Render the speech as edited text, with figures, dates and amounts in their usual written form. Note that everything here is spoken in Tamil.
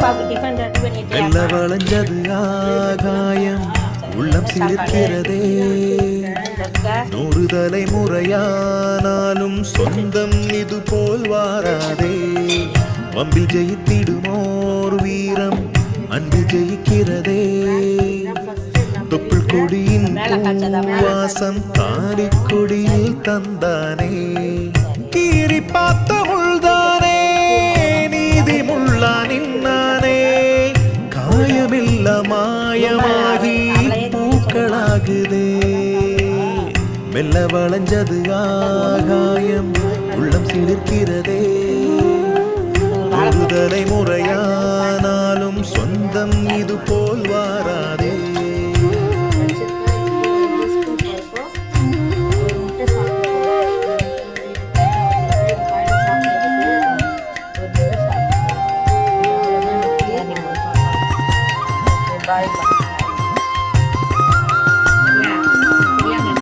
மெல்ல வளைஞ்சது ஆகாயம் உள்ளம் சிலிர்க்கிறதே 100 தலைமுறையானாலும் சொந்தம் இது போல் வாராதே வம்பில் ஜெயித்திடுமோர் வீரம் அன்பில் ஜெயிக்கிறதே தொப்புள் கொடியின் வாசம் தாலி கொடியில் தந்தானே கீறி பார்த்த முள்தானே நீதி முள்ளா நின்னானே காயமில்ல மாயமாகி பூக்களாகுதே மெல்ல வளைஞ்சது ஆகாயம் உள்ளம் சிலிர்க்கிறதே 100 தலைமுறையானாலும் சொந்தம் இது போல் வாராதே Bye.